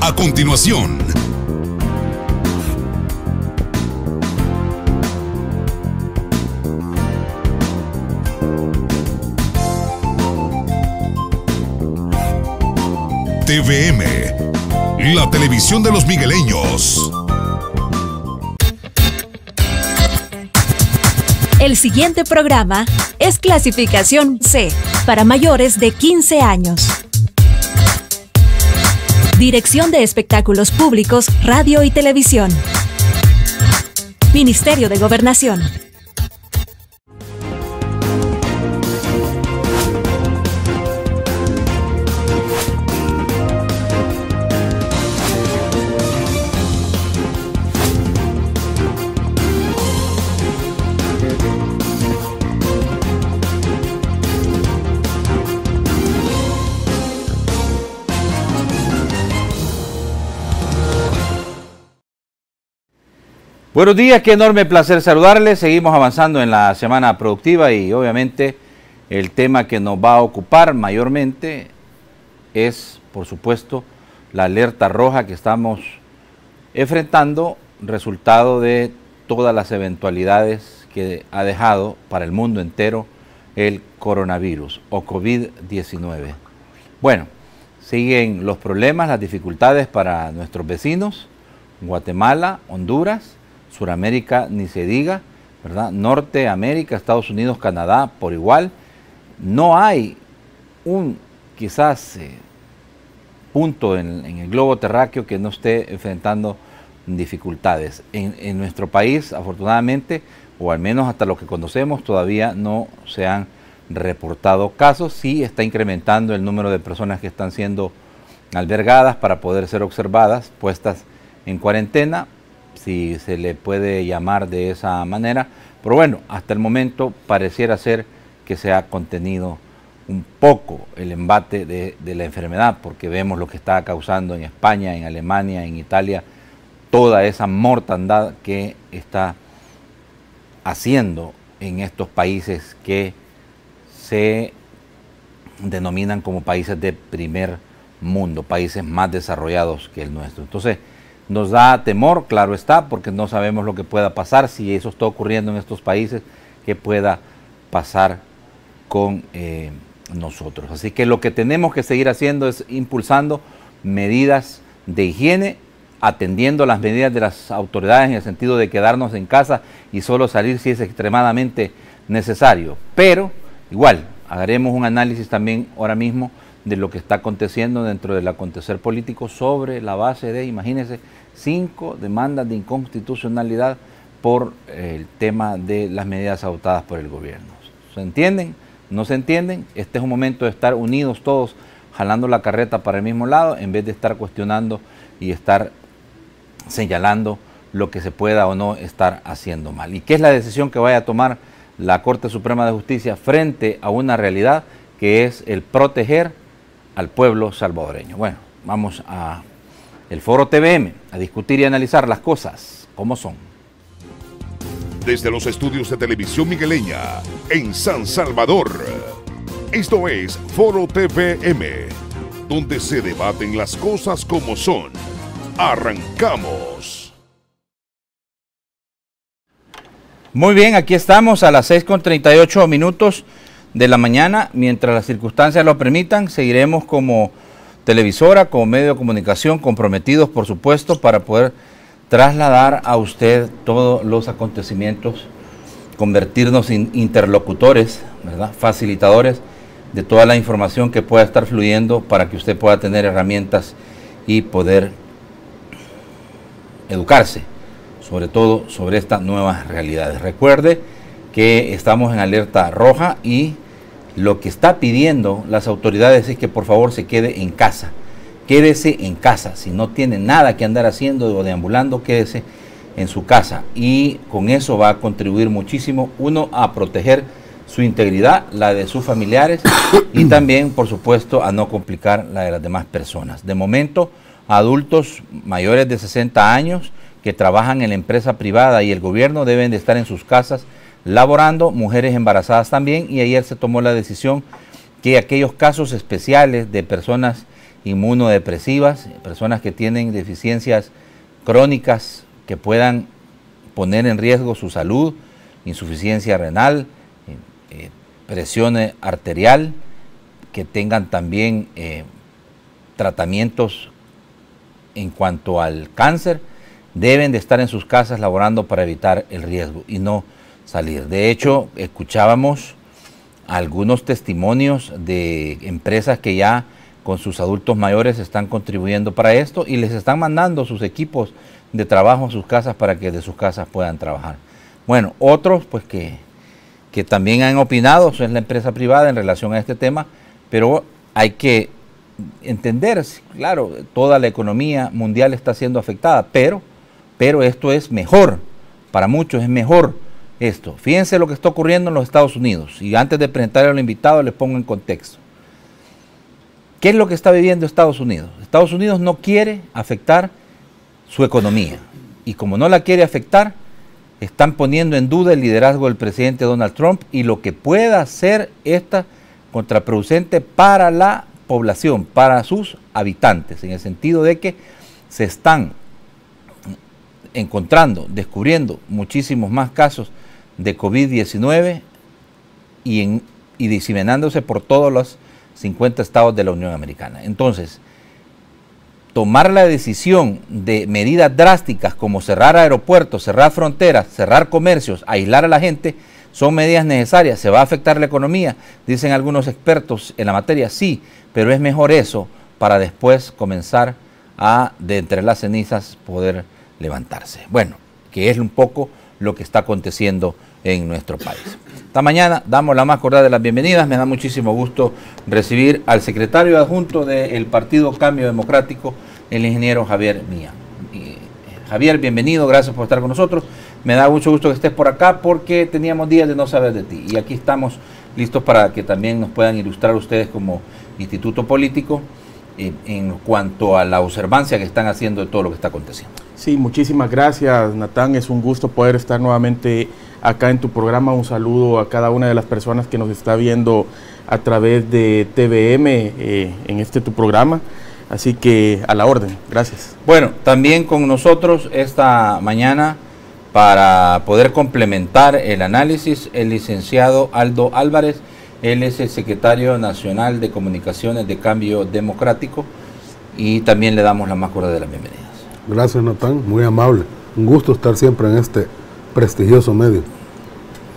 A continuación, TVM, la televisión de los migueleños. El siguiente programa es clasificación C, para mayores de 15 años. Dirección de Espectáculos Públicos, Radio y Televisión. Ministerio de Gobernación. Buenos días, qué enorme placer saludarles. Seguimos avanzando en la semana productiva y obviamente el tema que nos va a ocupar mayormente es, por supuesto, la alerta roja que estamos enfrentando, resultado de todas las eventualidades que ha dejado para el mundo entero el coronavirus o COVID-19. Bueno, siguen los problemas, las dificultades para nuestros vecinos, Guatemala, Honduras, Suramérica ni se diga, ¿verdad? Norteamérica, Estados Unidos, Canadá, por igual. No hay un, quizás, punto en el globo terráqueo que no esté enfrentando dificultades. En nuestro país, afortunadamente, o al menos hasta lo que conocemos, todavía no se han reportado casos. Sí está incrementando el número de personas que están siendo albergadas para poder ser observadas, puestas en cuarentena, si se le puede llamar de esa manera, pero bueno, hasta el momento pareciera ser que se ha contenido un poco el embate de la enfermedad, porque vemos lo que está causando en España, en Alemania, en Italia, toda esa mortandad que está haciendo en estos países que se denominan como países de primer mundo, países más desarrollados que el nuestro. Entonces, nos da temor, claro está, porque no sabemos lo que pueda pasar, si eso está ocurriendo en estos países, qué pueda pasar con nosotros. Así que lo que tenemos que seguir haciendo es impulsando medidas de higiene, atendiendo las medidas de las autoridades en el sentido de quedarnos en casa y solo salir si es extremadamente necesario. Pero igual, haremos un análisis también ahora mismo de lo que está aconteciendo dentro del acontecer político sobre la base de, imagínense, 5 demandas de inconstitucionalidad por el tema de las medidas adoptadas por el gobierno. ¿Se entienden? ¿No se entienden? Este es un momento de estar unidos todos, jalando la carreta para el mismo lado, en vez de estar cuestionando y estar señalando lo que se pueda o no estar haciendo mal. ¿Y qué es la decisión que vaya a tomar la Corte Suprema de Justicia frente a una realidad que es el proteger al pueblo salvadoreño? Bueno, vamos a el Foro TVM a discutir y analizar las cosas como son. Desde los estudios de Televisión Migueleña en San Salvador, esto es Foro TVM, donde se debaten las cosas como son. Arrancamos. Muy bien, aquí estamos a las 6:38 de la mañana. Mientras las circunstancias lo permitan, seguiremos como televisora, como medio de comunicación, comprometidos, por supuesto, para poder trasladar a usted todos los acontecimientos, convertirnos en interlocutores, ¿verdad?, facilitadores de toda la información que pueda estar fluyendo para que usted pueda tener herramientas y poder educarse, sobre todo sobre estas nuevas realidades. Recuerde que estamos en alerta roja y lo que está pidiendo las autoridades es que por favor se quede en casa. Quédese en casa. Si no tiene nada que andar haciendo o deambulando, quédese en su casa. Y con eso va a contribuir muchísimo, uno, a proteger su integridad, la de sus familiares y también, por supuesto, a no complicar la de las demás personas. De momento, adultos mayores de 60 años que trabajan en la empresa privada y el gobierno deben de estar en sus casas laborando, mujeres embarazadas también, y ayer se tomó la decisión que aquellos casos especiales de personas inmunodepresivas, personas que tienen deficiencias crónicas que puedan poner en riesgo su salud, insuficiencia renal, presión arterial, que tengan también tratamientos en cuanto al cáncer, deben de estar en sus casas laborando para evitar el riesgo y no salir. De hecho, escuchábamos algunos testimonios de empresas que ya con sus adultos mayores están contribuyendo para esto y les están mandando sus equipos de trabajo a sus casas para que de sus casas puedan trabajar. Bueno, otros pues que también han opinado, eso es la empresa privada en relación a este tema, pero hay que entender, claro, toda la economía mundial está siendo afectada, pero esto es mejor, para muchos es mejor esto. Fíjense lo que está ocurriendo en los Estados Unidos, y antes de presentarle a los invitados les pongo en contexto. ¿Qué es lo que está viviendo Estados Unidos? Estados Unidos no quiere afectar su economía, y como no la quiere afectar, están poniendo en duda el liderazgo del presidente Donald Trump y lo que pueda ser esta contraproducente para la población, para sus habitantes, en el sentido de que se están encontrando, descubriendo muchísimos más casos de COVID-19 y diseminándose por todos los 50 estados de la Unión Americana. Entonces, tomar la decisión de medidas drásticas como cerrar aeropuertos, cerrar fronteras, cerrar comercios, aislar a la gente, son medidas necesarias. ¿Se va a afectar la economía? Dicen algunos expertos en la materia, sí, pero es mejor eso para después comenzar a, de entre las cenizas, poder levantarse. Bueno, que es un poco lo que está aconteciendo en nuestro país. Esta mañana damos la más cordial de las bienvenidas. Me da muchísimo gusto recibir al secretario adjunto del Partido Cambio Democrático, el ingeniero Javier Millán. Javier, bienvenido, gracias por estar con nosotros. Me da mucho gusto que estés por acá porque teníamos días de no saber de ti. Y aquí estamos listos para que también nos puedan ilustrar ustedes como instituto político en cuanto a la observancia que están haciendo de todo lo que está aconteciendo. Sí, muchísimas gracias, Natán. Es un gusto poder estar nuevamente acá en tu programa. Un saludo a cada una de las personas que nos está viendo a través de TVM en este tu programa. Así que a la orden, gracias. Bueno, también con nosotros esta mañana para poder complementar el análisis el licenciado Aldo Álvarez. Él es el secretario nacional de Comunicaciones de Cambio Democrático y también le damos la más cordial de las bienvenidas. Gracias, Natán, muy amable. Un gusto estar siempre en este prestigioso medio.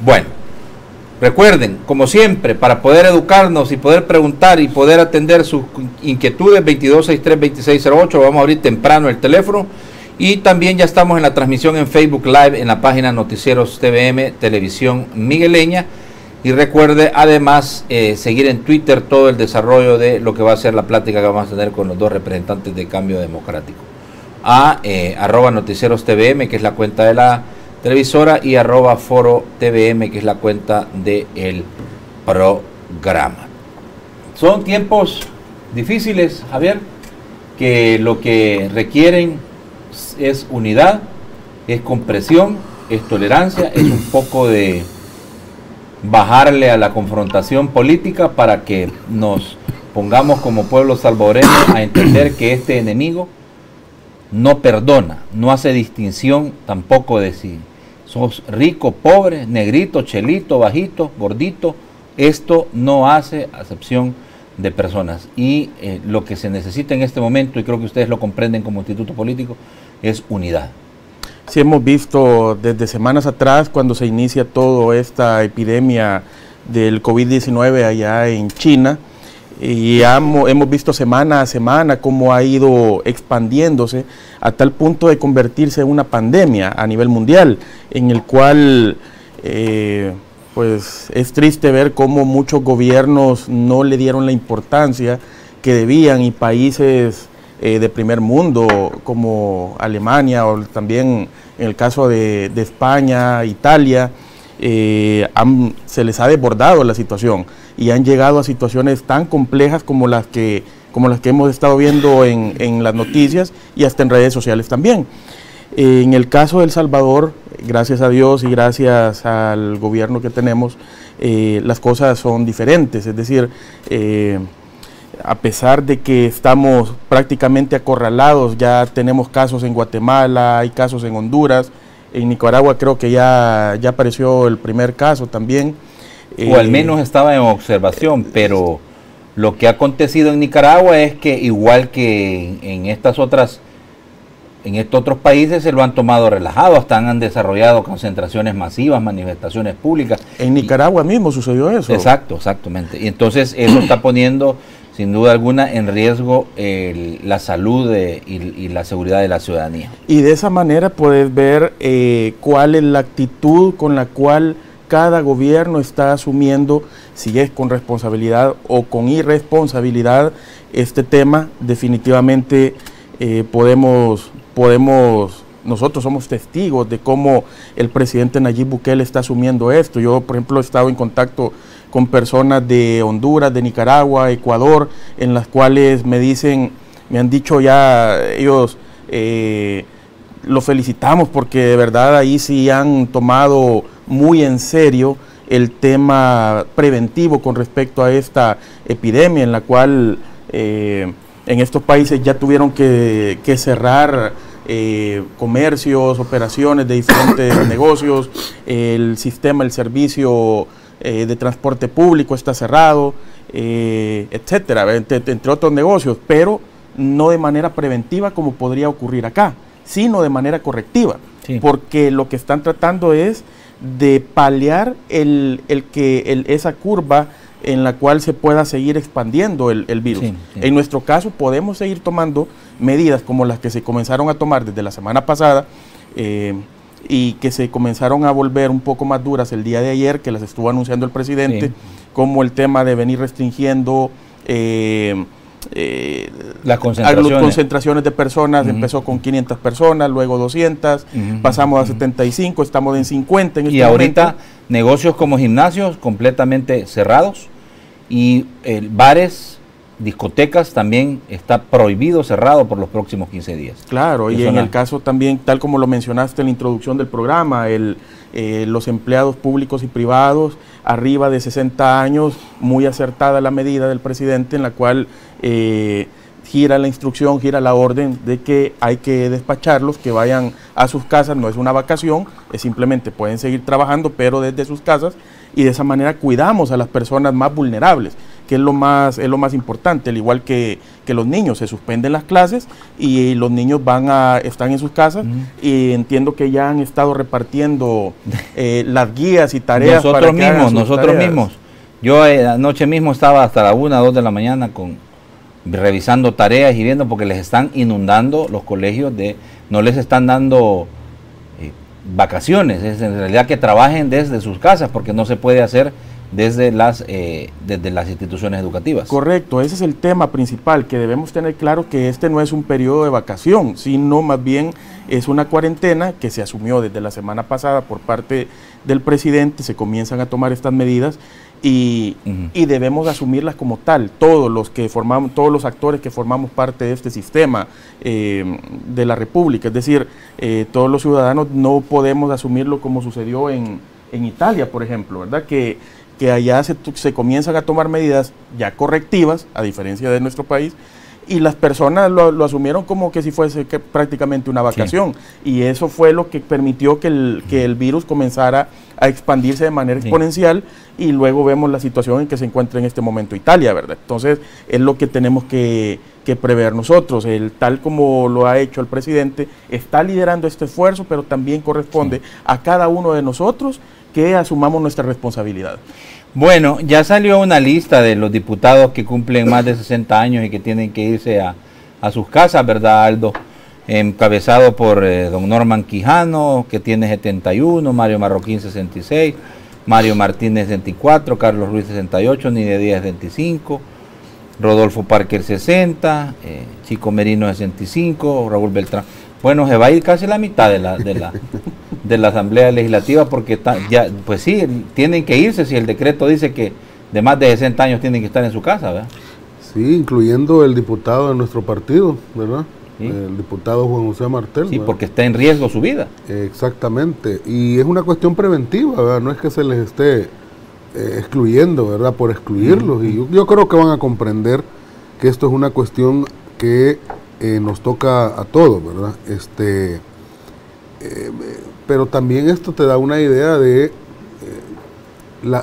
Bueno, recuerden, como siempre, para poder educarnos y poder preguntar y poder atender sus inquietudes, 2263-2608, vamos a abrir temprano el teléfono. Y también ya estamos en la transmisión en Facebook Live en la página Noticieros TVM Televisión Migueleña. Y recuerde además seguir en Twitter todo el desarrollo de lo que va a ser la plática que vamos a tener con los dos representantes de Cambio Democrático. @ Noticieros TVM, que es la cuenta de la televisora, y @ Foro TVM, que es la cuenta del programa. Son tiempos difíciles, Javier, que lo que requieren es unidad, es comprensión, es tolerancia, es un poco de bajarle a la confrontación política para que nos pongamos como pueblo salvadoreño a entender que este enemigo no perdona, no hace distinción tampoco de si sos rico, pobre, negrito, chelito, bajito, gordito. Esto no hace acepción de personas y lo que se necesita en este momento, y creo que ustedes lo comprenden como instituto político, es unidad. Sí, hemos visto desde semanas atrás, cuando se inicia toda esta epidemia del COVID-19 allá en China, y hemos visto semana a semana cómo ha ido expandiéndose a tal punto de convertirse en una pandemia a nivel mundial, en el cual pues es triste ver cómo muchos gobiernos no le dieron la importancia que debían, y países de primer mundo como Alemania, o también en el caso de España, Italia, se les ha desbordado la situación y han llegado a situaciones tan complejas como las que hemos estado viendo en las noticias y hasta en redes sociales también. En el caso de El Salvador, gracias a Dios y gracias al gobierno que tenemos, las cosas son diferentes, es decir, a pesar de que estamos prácticamente acorralados, ya tenemos casos en Guatemala, hay casos en Honduras, en Nicaragua creo que ya apareció el primer caso también. O al menos estaba en observación, pero lo que ha acontecido en Nicaragua es que igual que en estos otros países se lo han tomado relajado, hasta han desarrollado concentraciones masivas, manifestaciones públicas. En Nicaragua mismo sucedió eso. Exacto, exactamente. Y entonces eso está poniendo sin duda alguna en riesgo la salud y la seguridad de la ciudadanía. Y de esa manera puedes ver cuál es la actitud con la cual cada gobierno está asumiendo, si es con responsabilidad o con irresponsabilidad, este tema. Definitivamente nosotros somos testigos de cómo el presidente Nayib Bukele está asumiendo esto. Yo, por ejemplo, he estado en contacto con personas de Honduras, de Nicaragua, Ecuador, en las cuales me han dicho ya ellos, los felicitamos porque de verdad ahí sí han tomado muy en serio el tema preventivo con respecto a esta epidemia, en la cual en estos países ya tuvieron que cerrar comercios, operaciones de diferentes negocios, el servicio de transporte público está cerrado, etcétera, entre otros negocios, pero no de manera preventiva como podría ocurrir acá, sino de manera correctiva, porque lo que están tratando es de paliar esa curva en la cual se pueda seguir expandiendo el virus. En nuestro caso podemos seguir tomando medidas como las que se comenzaron a tomar desde la semana pasada y que se comenzaron a volver un poco más duras el día de ayer, que las estuvo anunciando el presidente, como el tema de venir restringiendo las concentraciones de personas. Empezó con 500 personas, luego 200, pasamos a 75, estamos en 50 en este momento. Ahorita negocios como gimnasios completamente cerrados y bares, discotecas también está prohibido, cerrado por los próximos 15 días. Claro, y en el caso también, tal como lo mencionaste en la introducción del programa, los empleados públicos y privados arriba de 60 años, muy acertada la medida del presidente en la cual gira la instrucción, gira la orden de que hay que despacharlos, que vayan a sus casas. No es una vacación, es simplemente pueden seguir trabajando pero desde sus casas, y de esa manera cuidamos a las personas más vulnerables, que es lo más importante. Al igual que los niños, se suspenden las clases y los niños están en sus casas, y entiendo que ya han estado repartiendo las guías y tareas nosotros mismos. Yo anoche mismo estaba hasta la 1, 2 de la mañana revisando tareas y viendo, porque les están inundando los colegios, no les están dando vacaciones, es en realidad que trabajen desde sus casas, porque no se puede hacer desde las instituciones educativas. Correcto, ese es el tema principal, que debemos tener claro que este no es un periodo de vacación, sino más bien es una cuarentena que se asumió desde la semana pasada por parte del presidente. Se comienzan a tomar estas medidas y debemos asumirlas como tal, todos los actores que formamos parte de este sistema de la República, es decir, todos los ciudadanos. No podemos asumirlo como sucedió en Italia, por ejemplo, ¿verdad? Que allá se comienzan a tomar medidas ya correctivas, a diferencia de nuestro país, y las personas lo asumieron como que si fuese prácticamente una vacación, y eso fue lo que permitió que el virus comenzara a expandirse de manera exponencial, y luego vemos la situación en que se encuentra en este momento Italia, ¿verdad? Entonces es lo que tenemos que prever nosotros. Tal como lo ha hecho el presidente, está liderando este esfuerzo, pero también corresponde a cada uno de nosotros que asumamos nuestra responsabilidad. Bueno, ya salió una lista de los diputados que cumplen más de 60 años y que tienen que irse a sus casas, ¿verdad, Aldo? Encabezado por don Norman Quijano, que tiene 71, Mario Marroquín 66, Mario Martínez 64, Carlos Ruiz 68, Nidia Díaz 75, Rodolfo Parker 60, Chico Merino 65, Raúl Beltrán. Bueno, se va a ir casi la mitad de la Asamblea Legislativa, porque ya, pues sí, tienen que irse si el decreto dice que de más de 60 años tienen que estar en su casa, ¿verdad? Sí, incluyendo el diputado de nuestro partido, ¿verdad? ¿Sí? El diputado Juan José Martel. Sí, ¿verdad? Porque está en riesgo su vida. Exactamente, y es una cuestión preventiva, ¿verdad? No es que se les esté excluyendo, ¿verdad? Por excluirlos, y yo creo que van a comprender que esto es una cuestión que nos toca a todos, ¿verdad? Pero también esto te da una idea de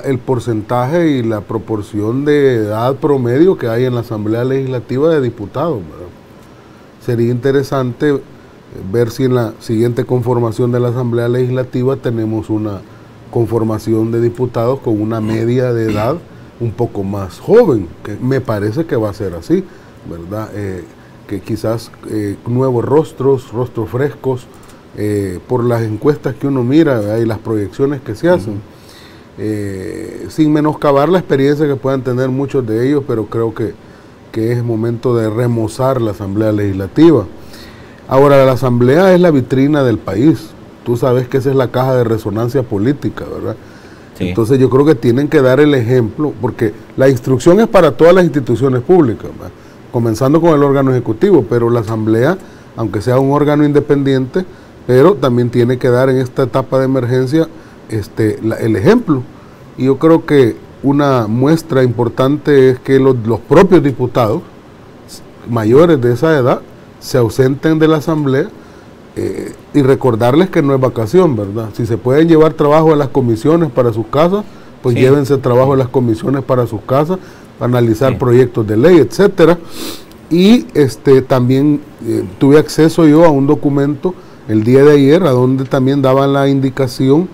el porcentaje y la proporción de edad promedio que hay en la Asamblea Legislativa de Diputados, ¿verdad? Sería interesante ver si en la siguiente conformación de la Asamblea Legislativa tenemos una conformación de diputados con una media de edad un poco más joven, que me parece que va a ser así, ¿verdad? Que quizás nuevos rostros frescos, por las encuestas que uno mira y las proyecciones que se hacen, sin menoscabar la experiencia que puedan tener muchos de ellos, pero creo que es momento de remozar la Asamblea Legislativa. Ahora, la Asamblea es la vitrina del país. Tú sabes que esa es la caja de resonancia política, ¿verdad? Sí. Entonces yo creo que tienen que dar el ejemplo, porque la instrucción es para todas las instituciones públicas, ¿verdad? Comenzando con el órgano ejecutivo, pero la Asamblea, aunque sea un órgano independiente, pero también tiene que dar en esta etapa de emergencia el ejemplo. Y yo creo que una muestra importante es que los propios diputados mayores de esa edad se ausenten de la Asamblea, y recordarles que no es vacación, ¿verdad? Si se pueden llevar trabajo a las comisiones para sus casas, pues sí, llévense trabajo a las comisiones para sus casas, para analizar proyectos de ley, etcétera. Y también tuve acceso yo a un documento el día de ayer, a donde también daban la indicación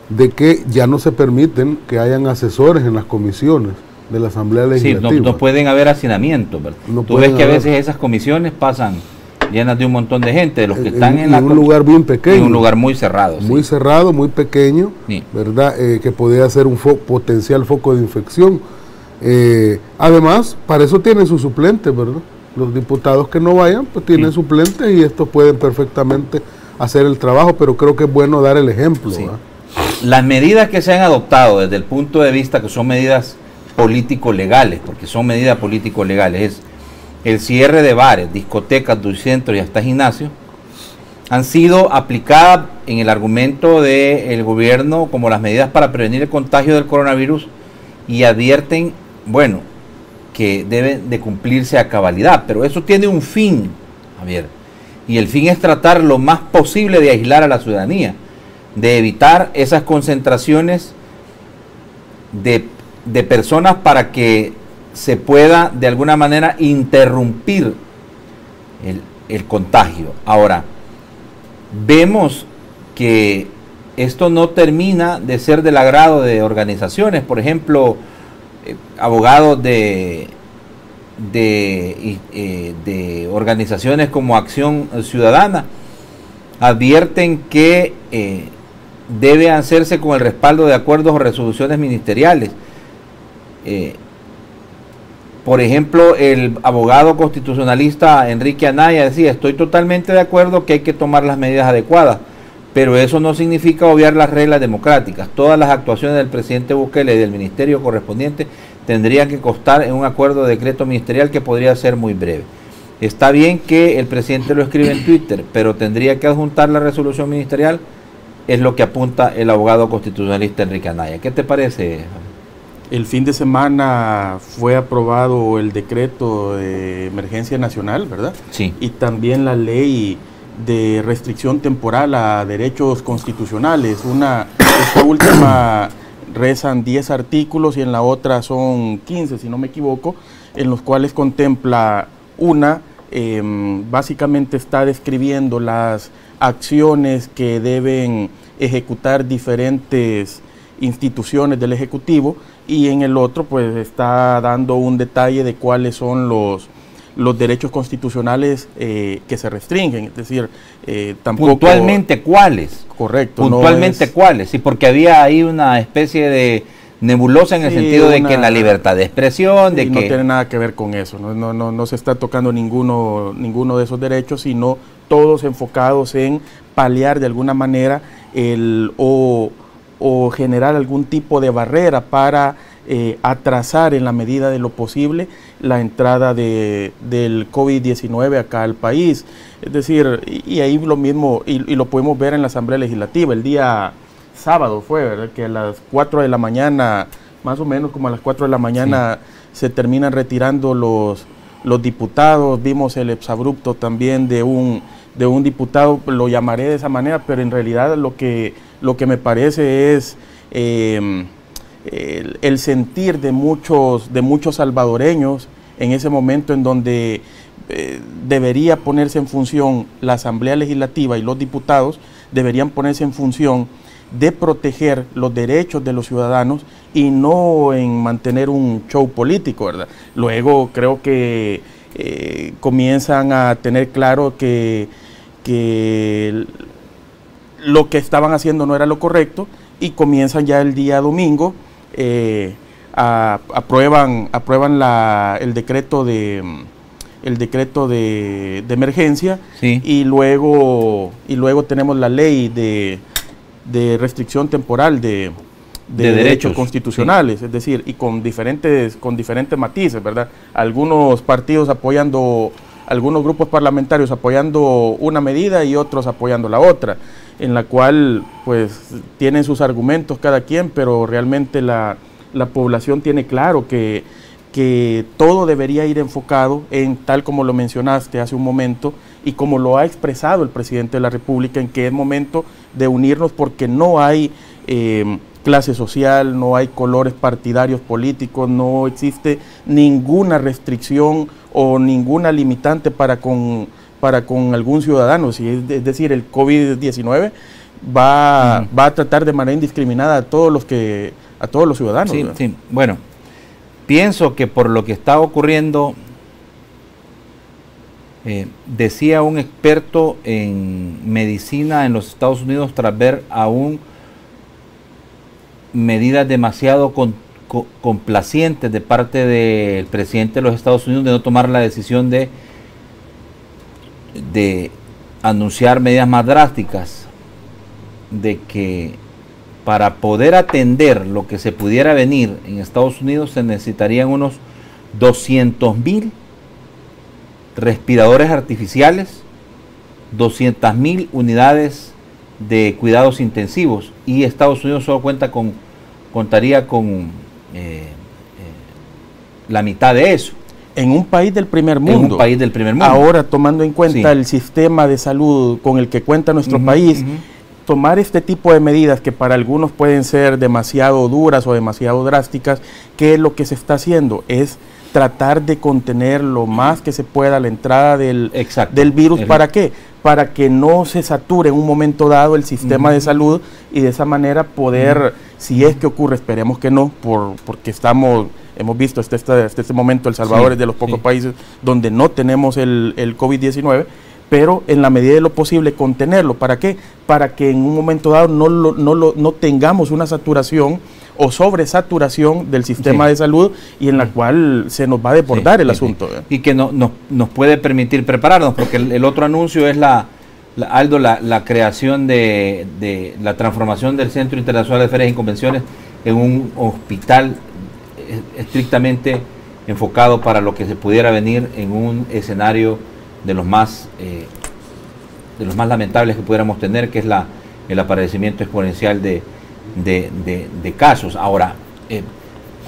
de que ya no se permiten que hayan asesores en las comisiones de la Asamblea Legislativa. Sí, no pueden haber hacinamientos, ¿verdad? Tú ves que a veces esas comisiones pasan llenas de un montón de gente, de los que están en un lugar bien pequeño. En un lugar muy cerrado. Muy cerrado, muy pequeño, sí, ¿verdad? Que podría ser un potencial foco de infección. Además, para eso tienen sus suplentes, ¿verdad? Los diputados que no vayan, pues tienen suplentes y estos pueden perfectamente hacer el trabajo, pero creo que es bueno dar el ejemplo. Sí. Las medidas que se han adoptado desde el punto de vista que son medidas político-legales, porque son medidas político-legales, es el cierre de bares, discotecas, dulcentros y hasta gimnasios, han sido aplicadas en el argumento del gobierno como las medidas para prevenir el contagio del coronavirus, y advierten, bueno, que deben de cumplirse a cabalidad, pero eso tiene un fin, Javier, y el fin es tratar lo más posible de aislar a la ciudadanía, de evitar esas concentraciones de personas para que se pueda de alguna manera interrumpir el contagio. Ahora, vemos que esto no termina de ser del agrado de organizaciones, por ejemplo, abogados de organizaciones como Acción Ciudadana advierten que debe hacerse con el respaldo de acuerdos o resoluciones ministeriales. Por ejemplo, el abogado constitucionalista Enrique Anaya decía: estoy totalmente de acuerdo que hay que tomar las medidas adecuadas, pero eso no significa obviar las reglas democráticas. Todas las actuaciones del presidente Bukele y del ministerio correspondiente tendrían que constar en un acuerdo de decreto ministerial que podría ser muy breve. Está bien que el presidente lo escribe en Twitter, pero tendría que adjuntar la resolución ministerial, es lo que apunta el abogado constitucionalista Enrique Anaya. ¿Qué te parece? El fin de semana fue aprobado el decreto de emergencia nacional, ¿verdad? Sí. Y también la ley de restricción temporal a derechos constitucionales. Esta última rezan 10 artículos y en la otra son 15, si no me equivoco, en los cuales contempla básicamente está describiendo las acciones que deben ejecutar diferentes instituciones del Ejecutivo, y en el otro pues está dando un detalle de cuáles son los derechos constitucionales que se restringen, es decir, tampoco... ¿Puntualmente cuáles? Correcto. ¿Puntualmente cuáles? Sí, porque había ahí una especie de nebulosa en el sentido de que la libertad de expresión, de que... No tiene nada que ver con eso, no se está tocando ninguno de esos derechos, sino todos enfocados en paliar de alguna manera o generar algún tipo de barrera para atrasar en la medida de lo posible la entrada del COVID-19 acá al país. Es decir, y ahí lo mismo, y lo podemos ver en la Asamblea Legislativa, el día sábado fue, ¿verdad? Que a las 4 de la mañana, más o menos como a las 4 de la mañana, sí, se terminan retirando los los diputados, vimos el exabrupto también de un diputado, lo llamaré de esa manera, pero en realidad lo que me parece es el sentir de muchos salvadoreños en ese momento en donde debería ponerse en función la Asamblea Legislativa y los diputados deberían ponerse en función de proteger los derechos de los ciudadanos y no en mantener un show político, ¿verdad? Luego creo que comienzan a tener claro que lo que estaban haciendo no era lo correcto y comienzan ya el día domingo, aprueban el decreto de emergencia, sí. y luego tenemos la ley de restricción temporal de derechos constitucionales, sí. Es decir, y con diferentes matices, ¿verdad? Algunos grupos parlamentarios apoyando una medida y otros apoyando la otra, en la cual pues tienen sus argumentos cada quien, pero realmente la población tiene claro que todo debería ir enfocado en, tal como lo mencionaste hace un momento, y como lo ha expresado el presidente de la República, en que es momento de unirnos porque no hay clase social, no hay colores partidarios políticos, no existe ninguna restricción o ninguna limitante para con algún ciudadano. Es decir, el COVID-19 va a tratar de manera indiscriminada a todos los ciudadanos. Sí, sí. Bueno, pienso que por lo que está ocurriendo, decía un experto en medicina en los Estados Unidos, tras ver aún medidas demasiado complacientes de parte del presidente de los Estados Unidos de no tomar la decisión de anunciar medidas más drásticas, de que para poder atender lo que se pudiera venir en Estados Unidos se necesitarían unos 200,000 respiradores artificiales, 200,000 unidades de cuidados intensivos, y Estados Unidos solo contaría con la mitad de eso. En un país del primer mundo. En un país del primer mundo. Ahora, tomando en cuenta el sistema de salud con el que cuenta nuestro país, tomar este tipo de medidas que para algunos pueden ser demasiado duras o demasiado drásticas, ¿qué es lo que se está haciendo? Es tratar de contener lo más que se pueda la entrada del virus. ¿Para qué? Para que no se sature en un momento dado el sistema de salud y de esa manera poder, si es que ocurre, esperemos que no, porque hemos visto hasta este momento El Salvador es de los pocos países donde no tenemos el COVID-19, pero en la medida de lo posible contenerlo. ¿Para qué? Para que en un momento dado no tengamos una saturación o sobresaturación del sistema de salud, y en la cual se nos va a desbordar el asunto. Y que nos puede permitir prepararnos, porque el otro anuncio es la creación de la transformación del Centro Internacional de Ferias y Convenciones en un hospital estrictamente enfocado para lo que se pudiera venir en un escenario de los más lamentables que pudiéramos tener, que es el aparecimiento exponencial de casos. Ahora,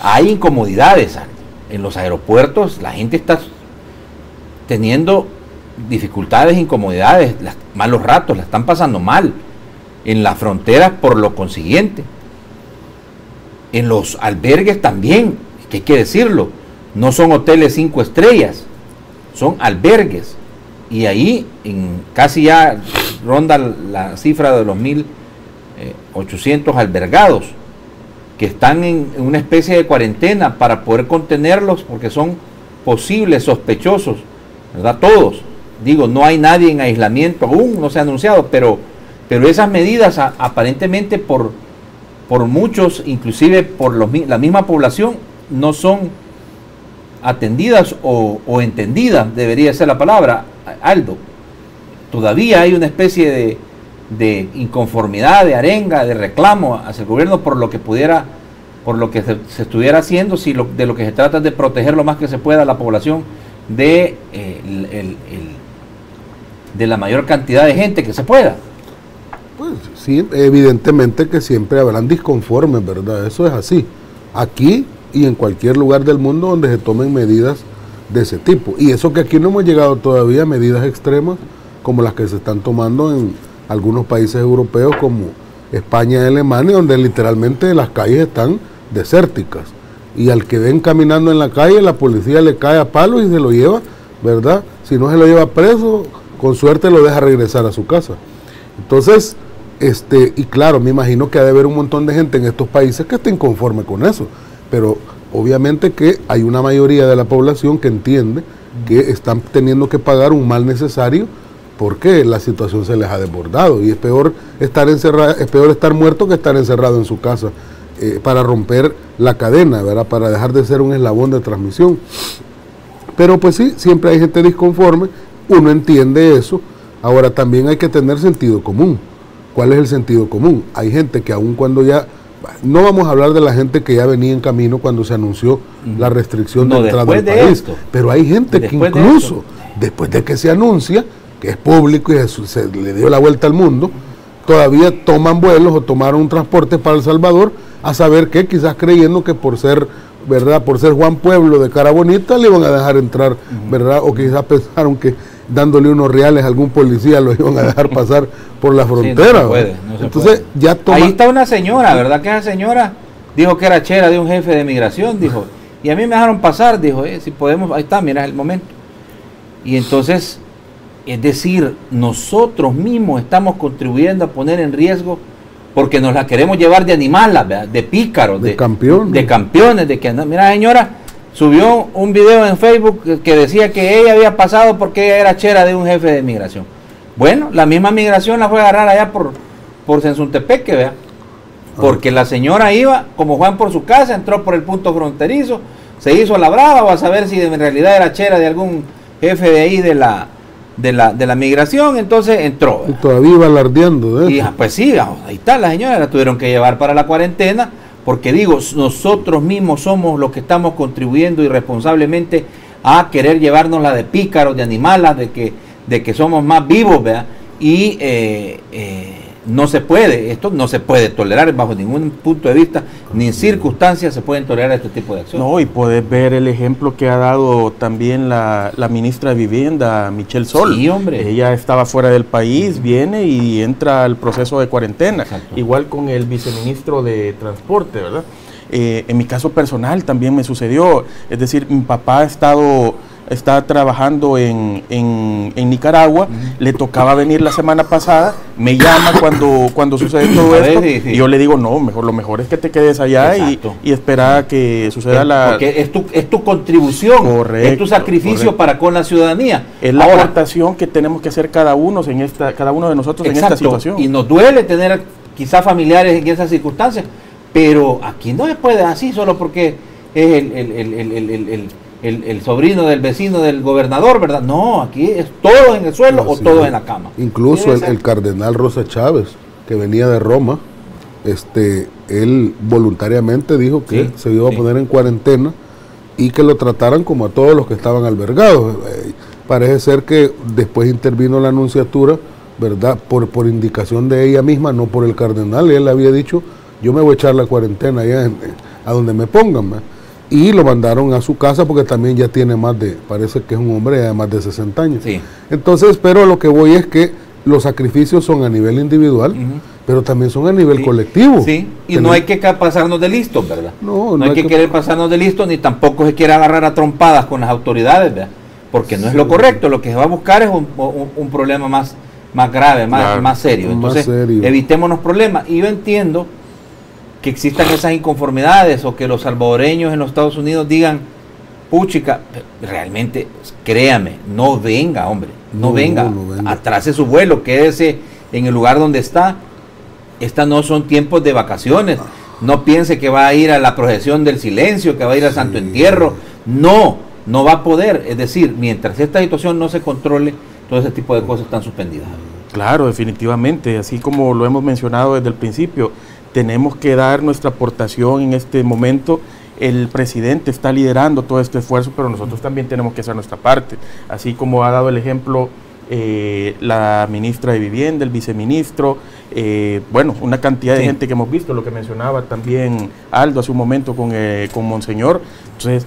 hay incomodidades en los aeropuertos, la gente está teniendo dificultades, incomodidades, malos ratos, la están pasando mal. En las fronteras, por lo consiguiente. En los albergues también, que hay que decirlo, no son hoteles 5 estrellas, son albergues. Y ahí casi ya ronda la cifra de los 1.800 albergados que están en una especie de cuarentena para poder contenerlos, porque son posibles sospechosos, ¿verdad? Todos. Digo, no hay nadie en aislamiento aún, no se ha anunciado, pero esas medidas aparentemente por muchos, inclusive por la misma población, no son atendidas o entendidas, debería ser la palabra, Aldo. Todavía hay una especie de inconformidad, de arenga, de reclamo hacia el gobierno por lo que se estuviera haciendo, si de lo que se trata es de proteger lo más que se pueda a la población de la mayor cantidad de gente que se pueda. Pues sí, evidentemente que siempre habrán disconformes, ¿verdad? Eso es así. Aquí y en cualquier lugar del mundo donde se tomen medidas de ese tipo. Y eso que aquí no hemos llegado todavía a medidas extremas como las que se están tomando en algunos países europeos como España y Alemania, donde literalmente las calles están desérticas. Y al que ven caminando en la calle, la policía le cae a palos y se lo lleva, ¿verdad? Si no se lo lleva preso, con suerte lo deja regresar a su casa. Entonces, y claro, me imagino que ha de haber un montón de gente en estos países que esté inconforme con eso, pero obviamente que hay una mayoría de la población que entiende que están teniendo que pagar un mal necesario porque la situación se les ha desbordado y es peor estar encerrado, es peor estar muerto que estar encerrado en su casa para romper la cadena, ¿verdad? Para dejar de ser un eslabón de transmisión. Pero pues sí, siempre hay gente disconforme, uno entiende eso. Ahora también hay que tener sentido común. ¿Cuál es el sentido común? Hay gente que aun cuando ya, no vamos a hablar de la gente que ya venía en camino cuando se anunció la restricción de entrada al país, pero hay gente que incluso después de que se anuncia, que es público y se le dio la vuelta al mundo, todavía toman vuelos o tomaron un transporte para El Salvador, a saber que quizás creyendo que por ser, ¿verdad?, por ser Juan Pueblo de cara bonita le iban a dejar entrar, ¿verdad? O quizás pensaron que dándole unos reales a algún policía lo iban a dejar pasar por la frontera. Sí, no se puede. Ya ahí está una señora, ¿verdad? Que esa señora dijo que era chera de un jefe de migración, dijo, y a mí me dejaron pasar, dijo, si podemos, ahí está, mira, es el momento. Y entonces, es decir, nosotros mismos estamos contribuyendo a poner en riesgo porque nos la queremos llevar de animalas, ¿verdad? De pícaros, de campeones, de que andan. Mira, señora, subió un video en Facebook que decía que ella había pasado porque ella era chera de un jefe de migración. Bueno, la misma migración la fue a agarrar allá por Sensuntepeque, ¿verdad? Porque la señora iba como Juan por su casa, entró por el punto fronterizo, se hizo la brava, va a saber si en realidad era chera de algún jefe de ahí de la migración, entonces entró, ¿verdad? Y todavía iba alardeando de eso. Y pues sí, ahí está la señora, la tuvieron que llevar para la cuarentena, porque digo, nosotros mismos somos los que estamos contribuyendo irresponsablemente a querer llevarnos la de pícaros, de animalas, de que somos más vivos, ¿verdad? Y no se puede, esto no se puede tolerar bajo ningún punto de vista, ni en circunstancias se pueden tolerar este tipo de acciones. No, y puedes ver el ejemplo que ha dado también la ministra de Vivienda, Michelle Sol. Sí, hombre. Ella estaba fuera del país, viene y entra al proceso de cuarentena. Exacto. Igual con el viceministro de Transporte, ¿verdad? En mi caso personal también me sucedió, es decir, mi papá está trabajando en Nicaragua, le tocaba venir la semana pasada, me llama cuando sucede todo esto, y yo le digo, no, lo mejor es que te quedes allá y espera a que suceda porque es tu contribución, correcto, es tu sacrificio, correcto, para con la ciudadanía. Es la aportación que tenemos que hacer cada uno de nosotros, exacto, en esta situación. Y nos duele tener quizás familiares en esas circunstancias, pero aquí no se puede así solo porque es el sobrino del vecino del gobernador, ¿verdad? No, aquí es todo en el suelo, o todo en la cama. Incluso el cardenal Rosa Chávez, que venía de Roma, él voluntariamente dijo que se iba a poner en cuarentena y que lo trataran como a todos los que estaban albergados. Parece ser que después intervino la nunciatura, ¿verdad? Por indicación de ella misma, no por el cardenal. Él había dicho, yo me voy a echar la cuarentena allá a donde me pongan, ¿verdad? Y lo mandaron a su casa porque también ya tiene parece que es un hombre de más de 60 años. Sí. Entonces, pero lo que voy es que los sacrificios son a nivel individual, pero también son a nivel colectivo. Sí, y no hay que pasarnos de listos, ¿verdad? No hay que querer pasarnos de listos, ni tampoco se quiere agarrar a trompadas con las autoridades, ¿verdad? Porque no es lo correcto, lo que se va a buscar es un problema más grave, más serio. Entonces, evitémonos problemas. Y yo entiendo que existan esas inconformidades o que los salvadoreños en los Estados Unidos digan, puchica, realmente, créame, no venga, hombre, no venga, atrase su vuelo, quédese en el lugar donde está. Estas no son tiempos de vacaciones, no piense que va a ir a la procesión del silencio, que va a ir al Santo Entierro, no va a poder, es decir, mientras esta situación no se controle, todo ese tipo de cosas están suspendidas. Claro, definitivamente, así como lo hemos mencionado desde el principio, tenemos que dar nuestra aportación en este momento. El presidente está liderando todo este esfuerzo, pero nosotros también tenemos que hacer nuestra parte. Así como ha dado el ejemplo la ministra de Vivienda, el viceministro, una cantidad de gente que hemos visto, lo que mencionaba también Aldo hace un momento con Monseñor. Entonces,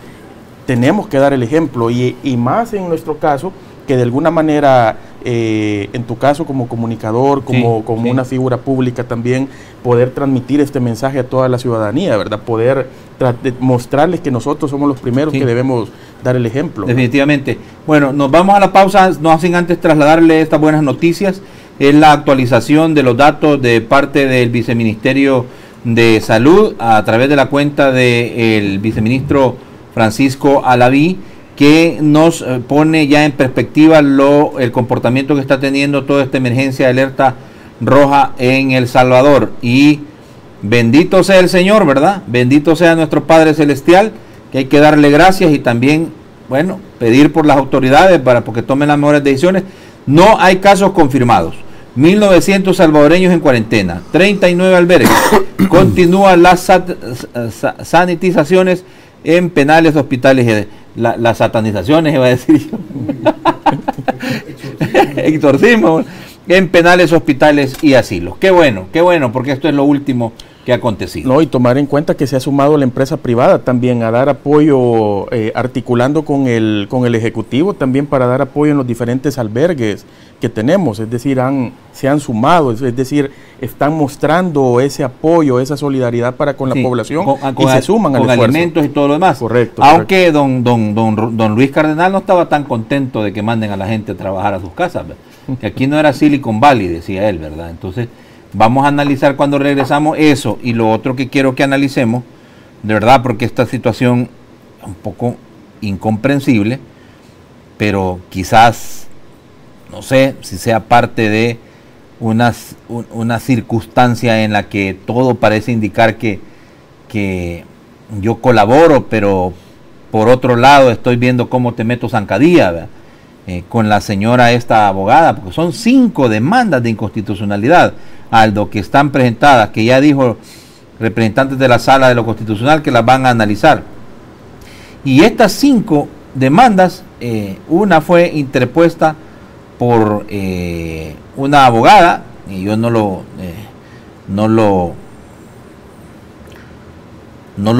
tenemos que dar el ejemplo y más en nuestro caso, que de alguna manera, en tu caso como comunicador, como una figura pública también, poder transmitir este mensaje a toda la ciudadanía, ¿verdad? Poder mostrarles que nosotros somos los primeros que debemos dar el ejemplo. Definitivamente. Bueno, nos vamos a la pausa, no sin antes trasladarle estas buenas noticias. Es la actualización de los datos de parte del Viceministerio de Salud a través de la cuenta del viceministro Francisco Alaví, que nos pone ya en perspectiva el comportamiento que está teniendo toda esta emergencia de alerta roja en El Salvador. Y bendito sea el Señor, ¿verdad? Bendito sea nuestro Padre Celestial, que hay que darle gracias y también, bueno, pedir por las autoridades porque tomen las mejores decisiones. No hay casos confirmados. 1.900 salvadoreños en cuarentena, 39 albergues. Continúan las sanitizaciones en penales, hospitales, las satanizaciones, iba a decir yo. Exorcismo en penales, hospitales y asilos. Qué bueno, porque esto es lo último que ha acontecido. No, y tomar en cuenta que se ha sumado la empresa privada también a dar apoyo, articulando con el Ejecutivo también para dar apoyo en los diferentes albergues que tenemos, es decir, se han sumado, es decir, están mostrando ese apoyo, esa solidaridad para con la población y se suman al esfuerzo. Con alimentos y todo lo demás. Correcto. Aunque don Luis Cardenal no estaba tan contento de que manden a la gente a trabajar a sus casas, ¿verdad? Que aquí no era Silicon Valley, decía él, ¿verdad? Entonces, vamos a analizar cuando regresamos eso y lo otro que quiero que analicemos, de verdad, porque esta situación es un poco incomprensible, pero quizás, no sé si sea parte de una circunstancia en la que todo parece indicar que yo colaboro, pero por otro lado estoy viendo cómo te meto zancadilla, ¿verdad? Con la señora esta abogada, porque son 5 demandas de inconstitucionalidad, Aldo, que están presentadas, que ya dijo representantes de la Sala de lo Constitucional que las van a analizar. Y estas 5 demandas, una fue interpuesta por una abogada, y yo no lo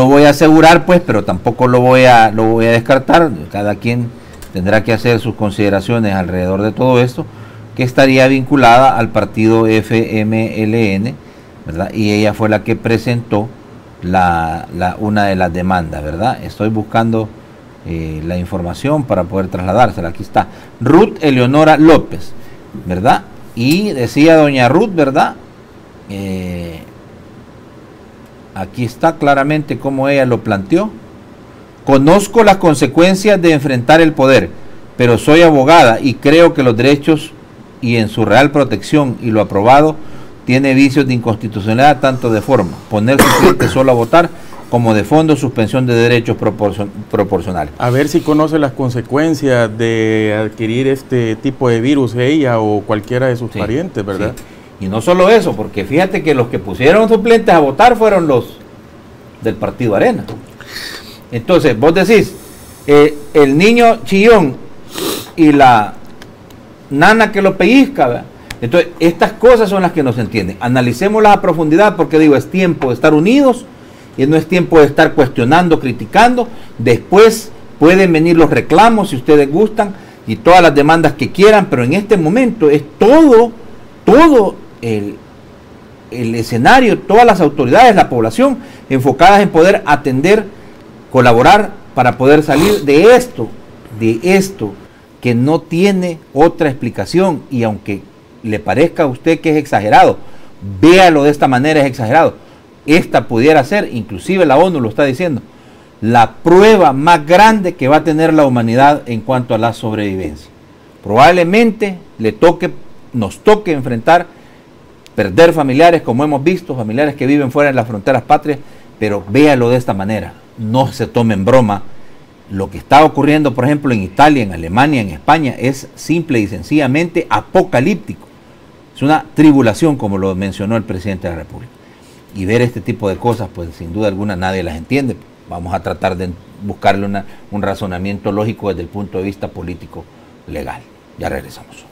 voy a asegurar, pues, pero tampoco lo voy a descartar. Cada quien tendrá que hacer sus consideraciones alrededor de todo esto, que estaría vinculada al partido FMLN, ¿verdad? Y ella fue la que presentó una de las demandas, ¿verdad? Estoy buscando la información para poder trasladársela. Aquí está, Ruth Eleonora López, ¿verdad? Y decía doña Ruth, ¿verdad? Aquí está claramente cómo ella lo planteó. Conozco las consecuencias de enfrentar el poder, pero soy abogada y creo que los derechos y en su real protección y lo aprobado tiene vicios de inconstitucionalidad, tanto de forma, poner su cliente solo a votar, como de fondo, suspensión de derechos proporcionales. A ver si conoce las consecuencias de adquirir este tipo de virus ella o cualquiera de sus parientes, ¿verdad? Sí. Y no solo eso, porque fíjate que los que pusieron suplentes a votar fueron los del Partido Arena. Entonces, vos decís, el niño chillón y la nana que lo pellizca, ¿verdad? Entonces, estas cosas son las que no se entienden. Analicémoslas a profundidad, porque digo, es tiempo de estar unidos y no es tiempo de estar cuestionando, criticando. Después pueden venir los reclamos si ustedes gustan y todas las demandas que quieran, pero en este momento es todo el escenario, todas las autoridades, la población, enfocadas en poder atender, colaborar para poder salir de esto que no tiene otra explicación. Y aunque le parezca a usted que es exagerado, véalo de esta manera, es exagerado. Esta pudiera ser, inclusive la ONU lo está diciendo, la prueba más grande que va a tener la humanidad en cuanto a la sobrevivencia. Probablemente nos toque enfrentar, perder familiares, como hemos visto, familiares que viven fuera de las fronteras patrias, pero véalo de esta manera. No se tome en broma. Lo que está ocurriendo, por ejemplo, en Italia, en Alemania, en España, es simple y sencillamente apocalíptico. Es una tribulación, como lo mencionó el presidente de la República. Y ver este tipo de cosas, pues sin duda alguna nadie las entiende. Vamos a tratar de buscarle un razonamiento lógico desde el punto de vista político legal. Ya regresamos.